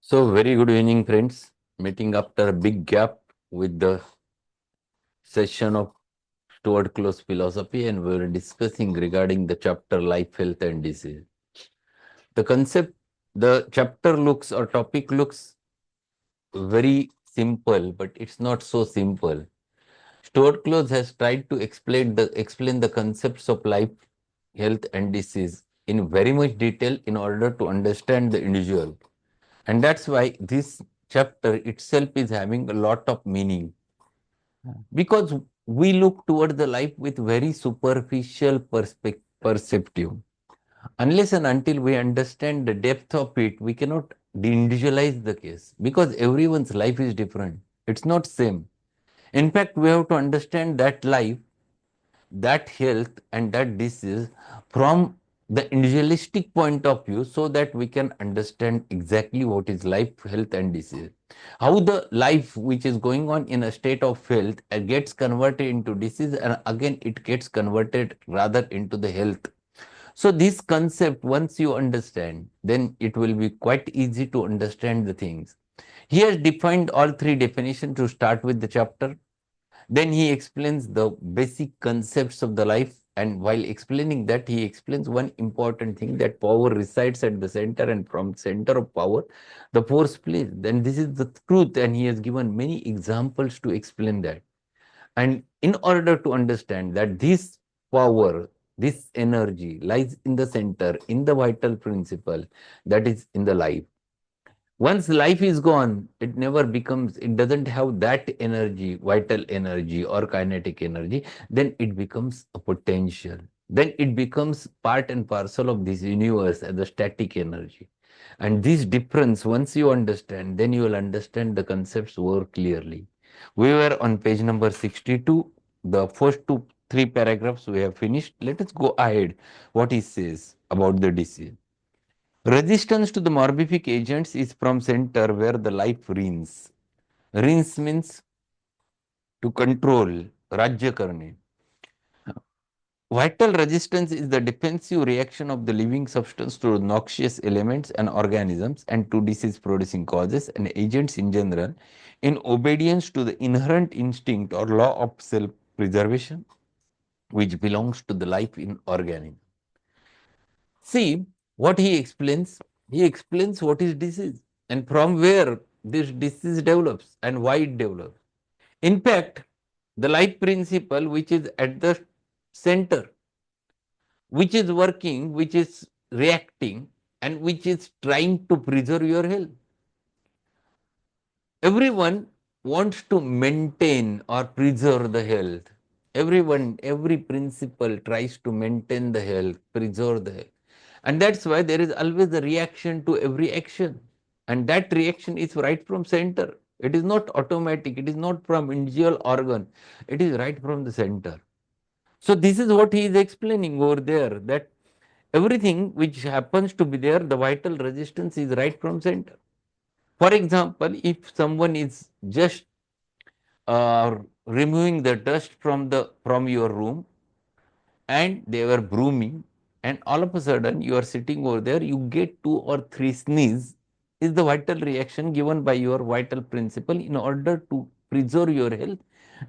So, very good evening, friends. Meeting after a big gap with the session of Stuart Close Philosophy, and we were discussing regarding the chapter Life, Health, and Disease. The concept, the chapter looks or topic looks very simple, but it's not so simple. Stuart Close has tried to explain the concepts of life, health, and disease in very much detail in order to understand the individual. And that's why this chapter itself is having a lot of meaning, because we look toward the life with very superficial perspective. Unless and until we understand the depth of it, we cannot individualize the case, because everyone's life is different. It's not same. In fact, we have to understand that life, that health, and that disease from the individualistic point of view, so that we can understand exactly what is life, health, and disease. How the life which is going on in a state of health gets converted into disease, and again it gets converted rather into the health. So this concept, once you understand, then it will be quite easy to understand the things. He has defined all three definitions to start with the chapter. Then he explains the basic concepts of the life, and while explaining that, he explains one important thing, that power resides at the center, and from center of power, the force plays. Then this is the truth, and he has given many examples to explain that. And in order to understand that this power, this energy lies in the center, in the vital principle, that is in the life. Once life is gone, it never becomes, it doesn't have that energy, vital energy or kinetic energy, then it becomes a potential. Then it becomes part and parcel of this universe as a static energy. And this difference, once you understand, then you will understand the concepts more clearly. We were on page number 62. The first three paragraphs we have finished. Let us go ahead. What he says about the disease. Resistance to the morbific agents is from center where the life reigns. Reigns means to control, rajya karne. Vital resistance is the defensive reaction of the living substance to noxious elements and organisms and to disease producing causes and agents in general, in obedience to the inherent instinct or law of self preservation which belongs to the life in organism. See what he explains what is disease and from where this disease develops and why it develops. In fact, the life principle which is at the center, which is working, which is reacting, and which is trying to preserve your health. Everyone wants to maintain or preserve the health. Everyone, every principle tries to maintain the health, preserve the health. And that's why there is always a reaction to every action. And that reaction is right from center. It is not automatic. It is not from individual organ. It is right from the center. So this is what he is explaining over there, that everything which happens to be there, the vital resistance is right from center. For example, if someone is just removing the dust from your room, and they were brooming, and all of a sudden you are sitting over there, you get two or three sneeze, is the vital reaction given by your vital principle in order to preserve your health,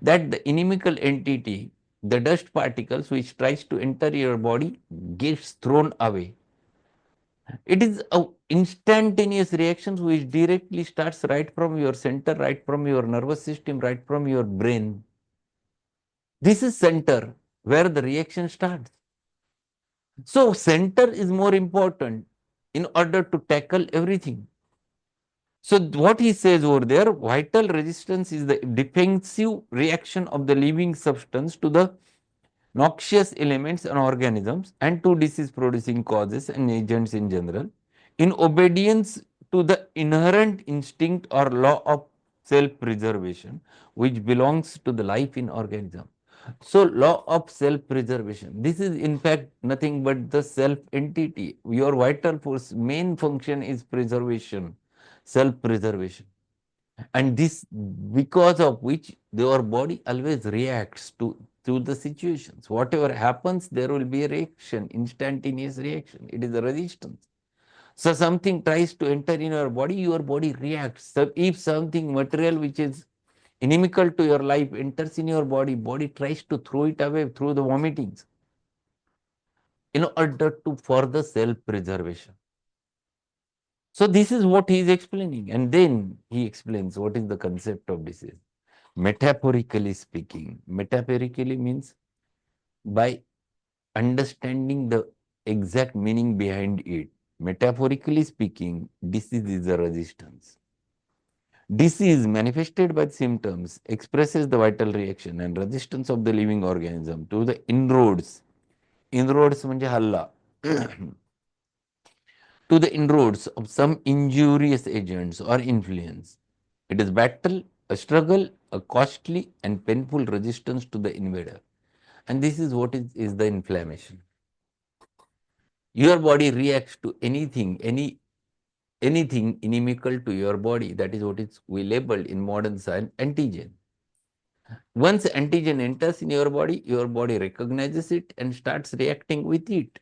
that the inimical entity, the dust particles which tries to enter your body, gets thrown away. It is a instantaneous reaction which directly starts right from your center, right from your nervous system, right from your brain. This is center where the reaction starts. So center is more important in order to tackle everything. So what he says over there, vital resistance is the defensive reaction of the living substance to the noxious elements and organisms and to disease producing causes and agents in general, in obedience to the inherent instinct or law of self preservation which belongs to the life in organism. So law of self preservation, this is in fact nothing but the self entity. Your vital force main function is preservation, self preservation, and this, because of which your body always reacts to the situations. Whatever happens, there will be a reaction, instantaneous reaction. It is a resistance. So something tries to enter in your body reacts. So if something material which is inimical to your life enters in your body, body tries to throw it away through the vomitings in order to further self-preservation. So this is what he is explaining. And then he explains what is the concept of disease. Metaphorically speaking, metaphorically means by understanding the exact meaning behind it. Metaphorically speaking, disease is a resistance. Disease manifested by symptoms expresses the vital reaction and resistance of the living organism to the inroads. Inroads म्हणजे हल्ला. To the inroads of some injurious agents or influence. It is battle, a struggle, a costly and painful resistance to the invader. And this is what is the inflammation. Your body reacts to anything, anything inimical to your body. That is what is we labeled in modern science antigen. Once antigen enters in your body recognizes it and starts reacting with it.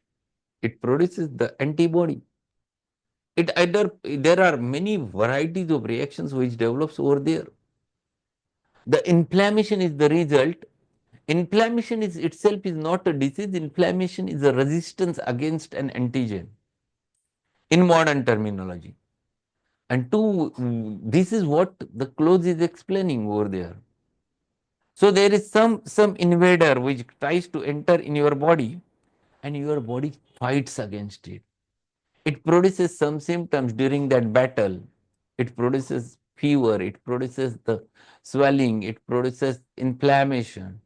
It produces the antibody. It either there are many varieties of reactions which develops over there. The inflammation is the result. Inflammation is itself is not a disease. Inflammation is a resistance against an antigen in modern terminology. And this is what the Close is explaining over there. So there is some invader which tries to enter in your body and your body fights against it. It produces some symptoms during that battle. It produces fever, it produces the swelling, it produces inflammation.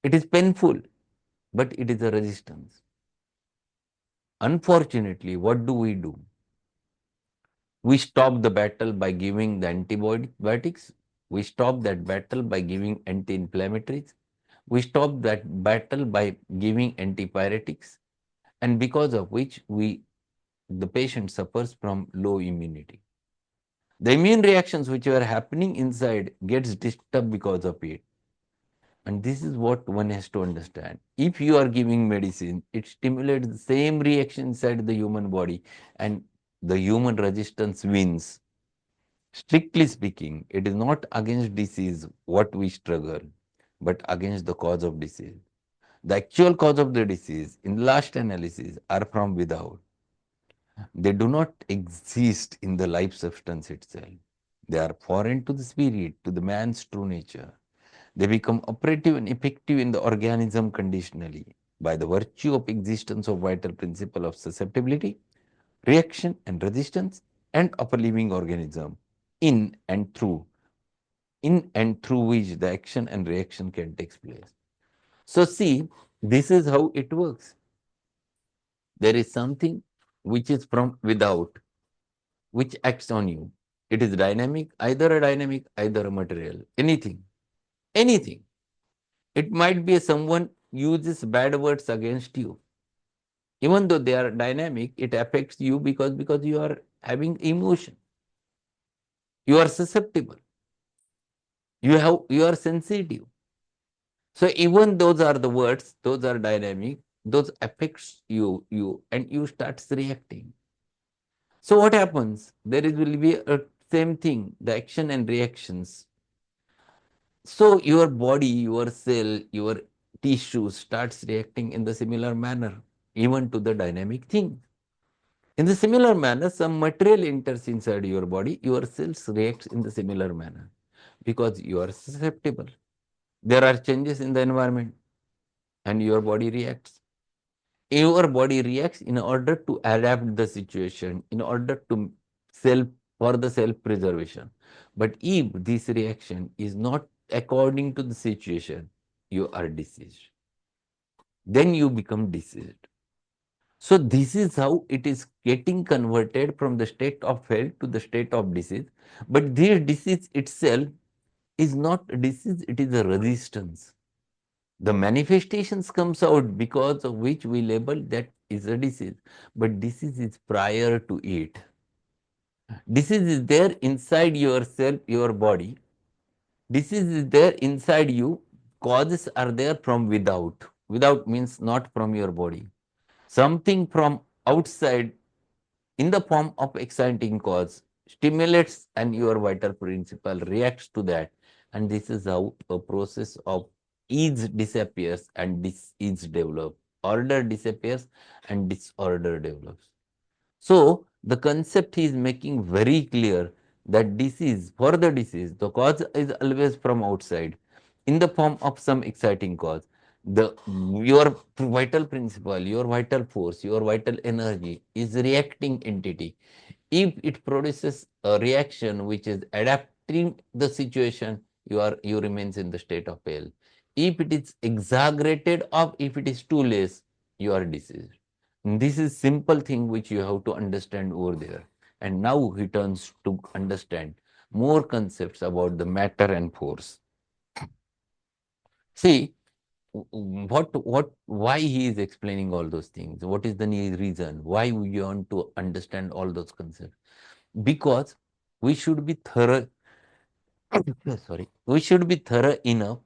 It is painful, but it is a resistance. Unfortunately, what do? We stop the battle by giving the antibiotics. We stop that battle by giving anti-inflammatories. We stop that battle by giving antipyretics, and because of which the patient suffers from low immunity. The immune reactions which are happening inside gets disturbed because of it. And this is what one has to understand. If you are giving medicine, it stimulates the same reaction inside the human body and the human resistance wins. Strictly speaking, it is not against disease what we struggle, but against the cause of disease. The actual cause of the disease, in the last analysis, are from without. They do not exist in the life substance itself. They are foreign to the spirit, to the man's true nature. They become operative and effective in the organism conditionally by the virtue of existence of vital principle of susceptibility, reaction and resistance, and of a living organism in and through which the action and reaction can take place. So see, this is how it works. There is something which is from without, which acts on you. It is dynamic, either a material, anything, anything. It might be someone uses bad words against you. Even though they are dynamic, it affects you because you are having emotion. You are susceptible. You are sensitive. So even those are the words, those are dynamic, those affects you and you starts reacting. So what happens? Will be a same thing, the action and reactions. So your body, your cell, your tissue starts reacting in the similar manner, even to the dynamic thing. In the similar manner, some material enters inside your body, your cells reacts in the similar manner because you are susceptible. There are changes in the environment and your body reacts. Your body reacts in order to adapt the situation, in order to for the self-preservation. But if this reaction is not according to the situation, you are diseased. Then you become diseased. So this is how it is getting converted from the state of health to the state of disease. But this disease itself is not a disease, it is a resistance. The manifestations comes out because of which we label that is a disease. But disease is prior to it. Disease is there inside yourself, your body. Disease is there inside you. Causes are there from without. Without means not from your body. Something from outside in the form of exciting cause, stimulates, and your vital principle reacts to that. And this is how a process of ease disappears and dis-ease develops. Order disappears and disorder develops. So, the concept he is making very clear that disease, for the disease, the cause is always from outside in the form of some exciting cause. The your vital principle, your vital force, your vital energy is reacting entity. If it produces a reaction which is adapting the situation, you remains in the state of health. If it is exaggerated or if it is too less, you are diseased. This is simple thing which you have to understand over there. And now he turns to understand more concepts about the matter and force. See, why he is explaining all those things? What is the reason? Why we want to understand all those concepts? Because we should be thorough, sorry, we should be thorough enough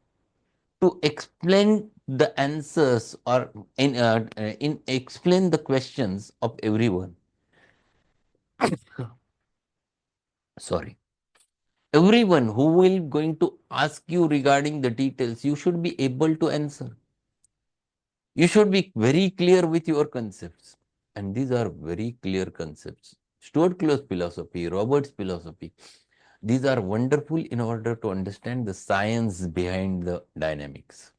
to explain the answers or in explain the questions of everyone. Sorry. Everyone who will going to ask you regarding the details, you should be able to answer. You should be very clear with your concepts. And these are very clear concepts. Stuart Close philosophy, Robert's philosophy, these are wonderful in order to understand the science behind the dynamics,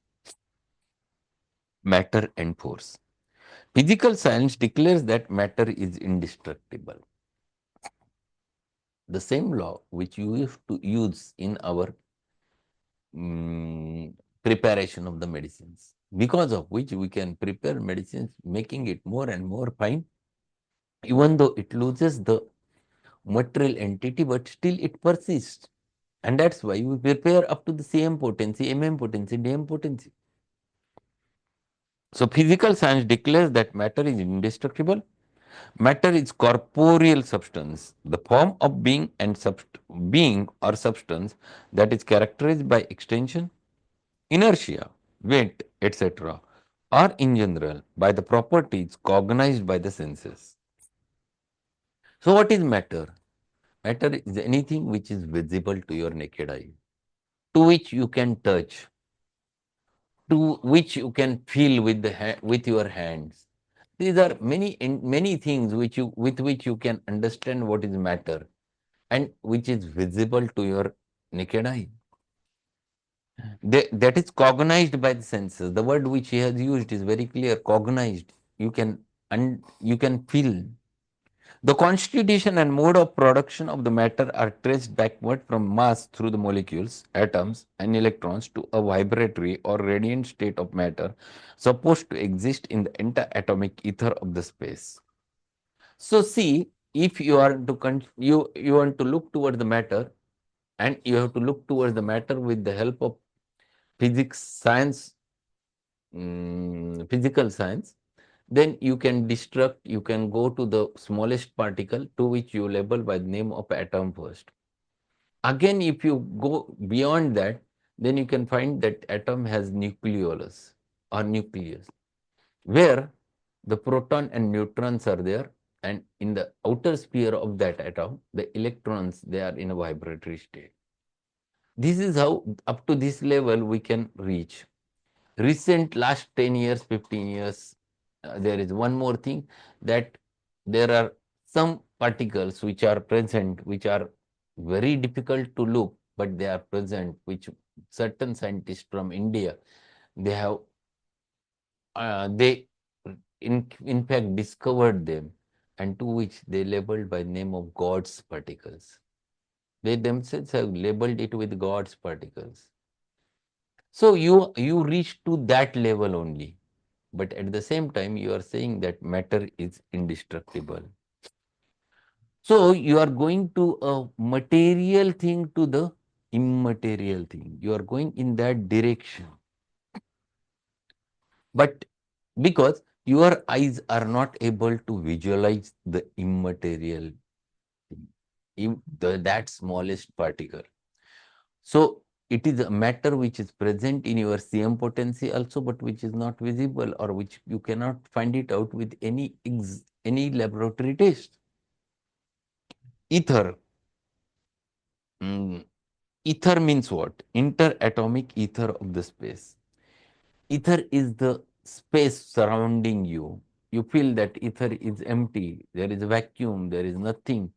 matter and force. Physical science declares that matter is indestructible. The same law which you used to use in our preparation of the medicines, because of which we can prepare medicines, making it more and more fine, even though it loses the material entity, but still it persists. And that's why we prepare up to the CM potency, MM potency, DM potency. So physical science declares that matter is indestructible. Matter is corporeal substance, the form of being and being or substance that is characterized by extension, inertia, weight, etc., or in general by the properties cognized by the senses. So, what is matter? Matter is anything which is visible to your naked eye, to which you can touch, to which you can feel with with your hands. These are many things with which you can understand what is matter and which is visible to your naked eye. That is cognized by the senses. The word which he has used is very clear. Cognized. You can feel. The constitution and mode of production of the matter are traced backward from mass through the molecules, atoms, and electrons to a vibratory or radiant state of matter supposed to exist in the interatomic ether of the space. So see, if you are to you want to look toward the matter, and you have to look towards the matter with the help of physics, science, physical science, then you can destruct, you can go to the smallest particle to which you label by the name of atom first. Again, if you go beyond that, then you can find that atom has nucleolus or nucleus, where the proton and neutrons are there, and in the outer sphere of that atom, the electrons, they are in a vibratory state. This is how up to this level we can reach. Recent last 10 years, 15 years, there is one more thing, that there are some particles which are present, which are very difficult to look, but they are present, which certain scientists from India, they have, they in fact discovered them, and to which they labeled by name of God's particles. They themselves have labeled it with God's particles. So you reach to that level only. But at the same time, you are saying that matter is indestructible. So you are going to a material thing to the immaterial thing. You are going in that direction. But because your eyes are not able to visualize the immaterial thing, that smallest particle. So it is a matter which is present in your CM potency also, but which is not visible, or which you cannot find it out with any laboratory test. Ether. mm, Ether means what? Interatomic ether of the space. Ether is the space surrounding you. You feel that ether is empty, there is a vacuum, there is nothing,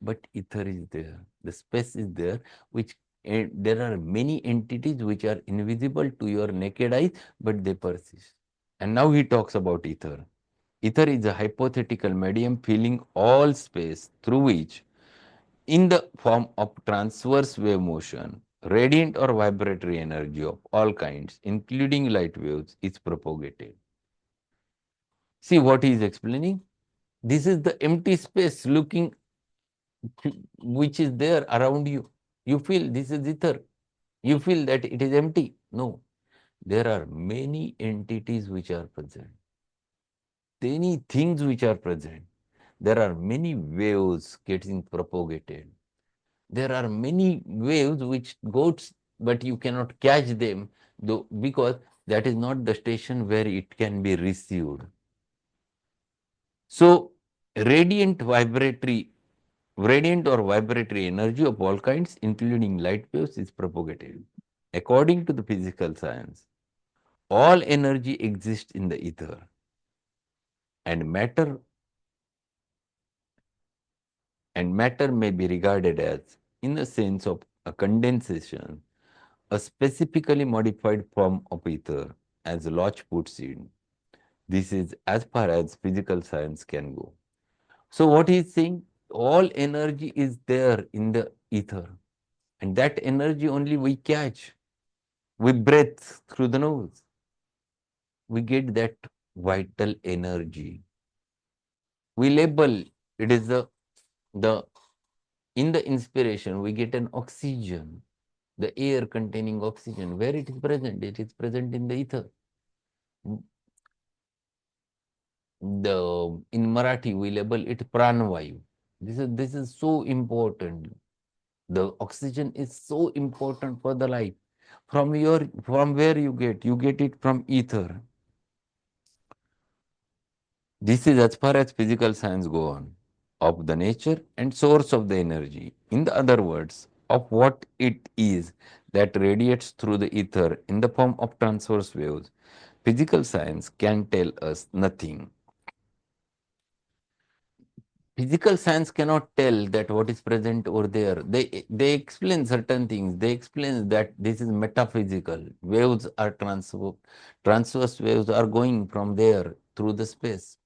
but ether is there. The space is there, which there are many entities which are invisible to your naked eyes, but they persist. And now he talks about ether. Ether is a hypothetical medium filling all space through which, in the form of transverse wave motion, radiant or vibratory energy of all kinds, including light waves, is propagated. See what he is explaining? This is the empty space looking which is there around you. You feel this is ether. You feel that it is empty. No, there are many entities which are present, many things which are present. There are many waves getting propagated. There are many waves which goes, but you cannot catch them, though, because that is not the station where it can be received. So, radiant or vibratory energy of all kinds, including light waves, is propagated. According to the physical science, all energy exists in the ether, and matter may be regarded as, in the sense of a condensation, a specifically modified form of ether, as Lodge puts it. This is as far as physical science can go. So what he is saying, all energy is there in the ether, and that energy only we catch. We breathe through the nose. We get that vital energy. We label it is the in the inspiration we get an oxygen, the air containing oxygen. Where it is present? It is present in the ether. In Marathi we label it pranavayu. This is so important. The oxygen is so important for the life. From where you get it from ether. This is as far as physical science go on, of the nature and source of the energy. In the other words, of what it is that radiates through the ether in the form of transverse waves. Physical science can tell us nothing. Physical science cannot tell that what is present over there. They explain certain things. They explain that this is metaphysical. Waves are transverse waves are going from there through the space,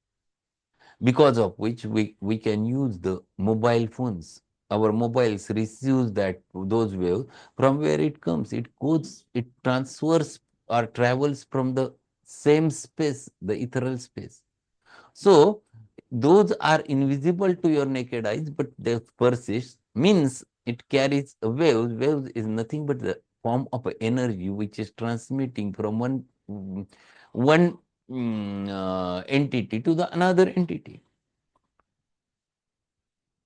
because of which we can use the mobile phones. Our mobiles receives those waves. From where it comes, it goes, it transfers or travels from the same space, the ethereal space. So those are invisible to your naked eyes, but they persist, means it carries a waves. Waves is nothing but the form of energy which is transmitting from one entity to the another entity.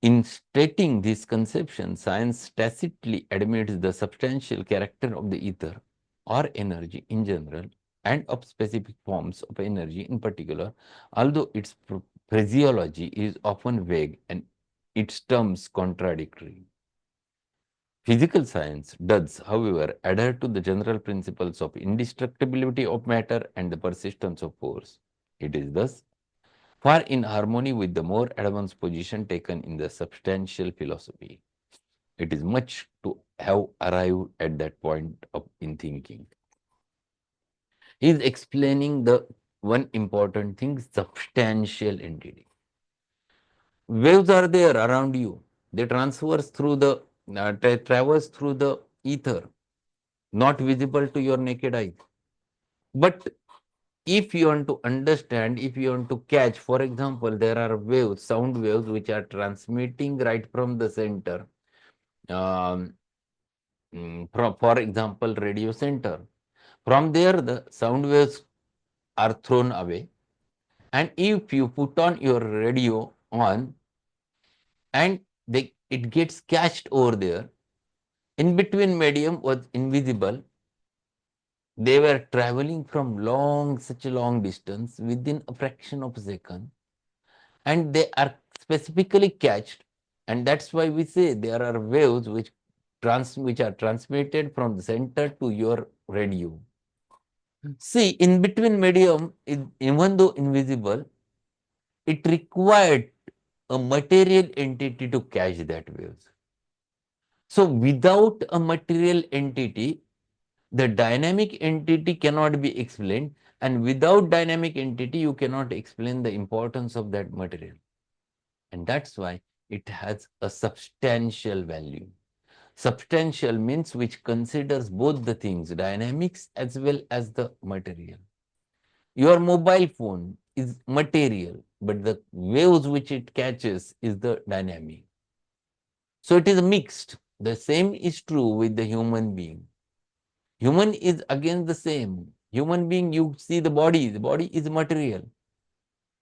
In stating this conception, science tacitly admits the substantial character of the ether or energy in general, and of specific forms of energy in particular, although its phraseology is often vague and its terms contradictory. Physical science does, however, adhere to the general principles of indestructibility of matter and the persistence of force. It is thus far in harmony with the more advanced position taken in the substantial philosophy. It is much to have arrived at that point in thinking. He is explaining the one important thing, substantial entity. Waves are there around you. They traverse through the ether, not visible to your naked eye. But if you want to understand, if you want to catch, for example, there are waves, sound waves, which are transmitting right from the center. Um, for example, radio center. From there, the sound waves are thrown away. And if you put on your radio on and it gets catched over there, in between medium was invisible. They were traveling from such a long distance within a fraction of a second, and they are specifically catched And that's why we say there are waves which are transmitted from the center to your radio. See, in between medium, even though invisible, it required a material entity to catch that waves. So without a material entity, the dynamic entity cannot be explained, and without dynamic entity, you cannot explain the importance of that material. And that's why it has a substantial value. Substantial means which considers both the things, dynamics as well as the material. Your mobile phone is material, but the waves which it catches is the dynamic. So it is mixed. The same is true with the human being. Human is again the same. Human being, you see the body is material.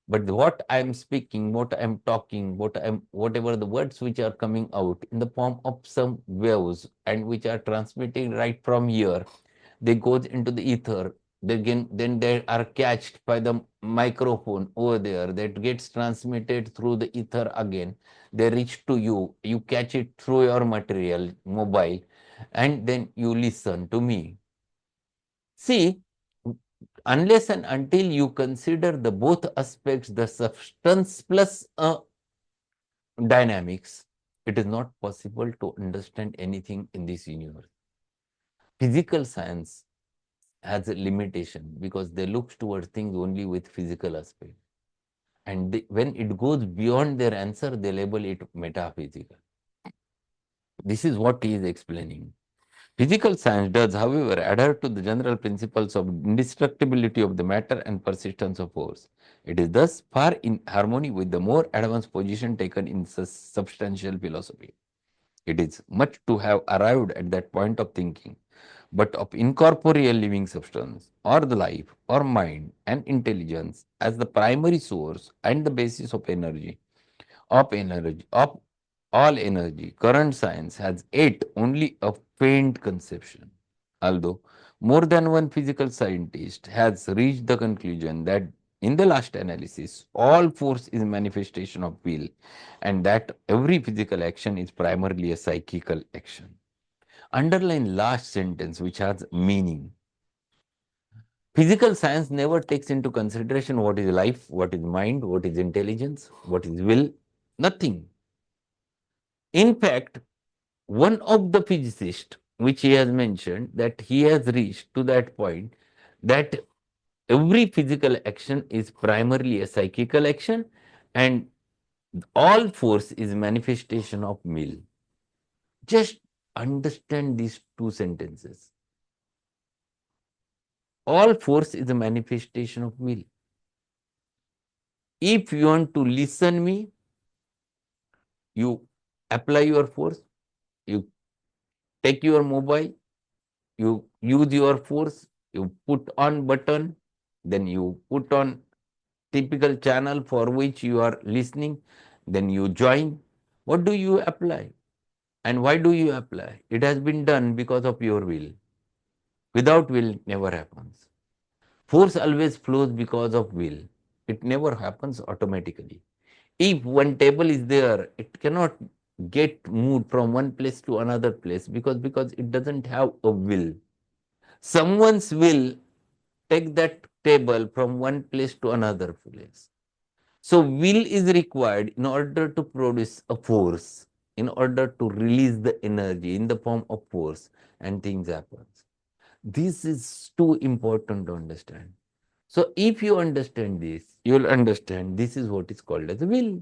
But what I am speaking, what I am talking, whatever the words which are coming out in the form of some waves and which are transmitting right from here, they goes into the ether. Then they are catched by the microphone over there that gets transmitted through the ether again. They reach to you. You catch it through your material, mobile, and then you listen to me. See, unless and until you consider the both aspects, the substance plus dynamics, it is not possible to understand anything in this universe. Physical science has a limitation because they look towards things only with physical aspect. And when it goes beyond their answer, they label it metaphysical. This is what he is explaining. Physical science does, however, adhere to the general principles of indestructibility of the matter and persistence of force. It is thus far in harmony with the more advanced position taken in substantial philosophy. It is much to have arrived at that point of thinking, but of incorporeal living substance, or the life, or mind, and intelligence as the primary source and the basis of all energy, current science has yet only a faint conception. Although more than one physical scientist has reached the conclusion that in the last analysis, all force is manifestation of will, and that every physical action is primarily a psychical action. Underline last sentence, which has meaning. Physical science never takes into consideration what is life, what is mind, what is intelligence, what is will, nothing. In fact, one of the physicists, which he has mentioned, that he has reached to that point that every physical action is primarily a psychical action and all force is manifestation of will. Just understand these two sentences. All force is a manifestation of will. If you want to listen me, you apply your force, you take your mobile, you use your force, you put on button, then you put on typical channel for which you are listening, then you join. What do you apply? And why do you apply? It has been done because of your will. Without will, it never happens. Force always flows because of will. It never happens automatically. If one table is there, it cannot get moved from one place to another place because it doesn't have a will. Someone's will take that table from one place to another place. So will is required in order to produce a force, in order to release the energy in the form of force, and things happen. This is too important to understand. So if you understand this, you will understand this is what is called as a will.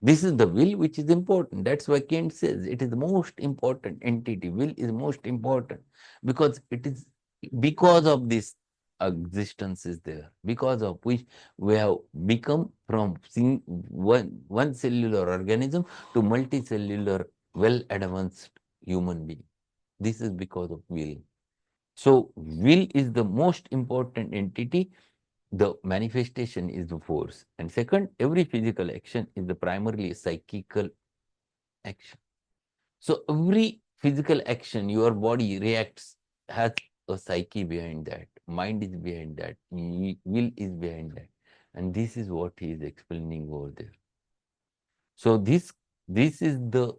This is the will which is important. That's why Kant says it is the most important entity. Will is most important because it is because of this existence is there, because of which we have become from one cellular organism to multicellular, well advanced human being. This is because of will. So will is the most important entity. The manifestation is the force. And second, every physical action is the primarily psychical action. So every physical action, your body reacts, has a psyche behind that, mind is behind that, will is behind that. And this is what he is explaining over there. So this is the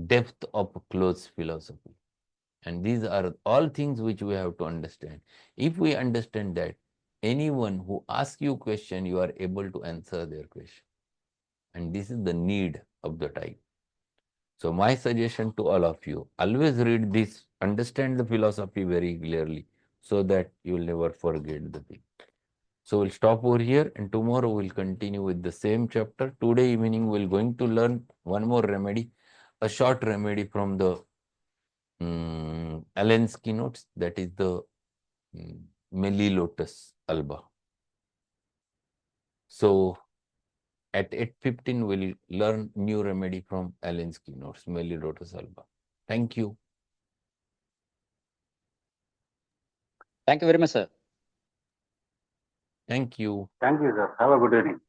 depth of Close philosophy. And these are all things which we have to understand. If we understand that, anyone who asks you question, you are able to answer their question. And this is the need of the time. So my suggestion to all of you, always read this, understand the philosophy very clearly, so that you will never forget the thing. So we'll stop over here, and tomorrow we'll continue with the same chapter. Today evening we're going to learn one more remedy, a short remedy from the Allen's keynotes, that is the Melilotus alba. So at 8:15 we'll learn new remedy from Allen's keynotes, Melilotus alba. Thank you. Thank you very much, sir. Thank you. Thank you, sir. Have a good evening.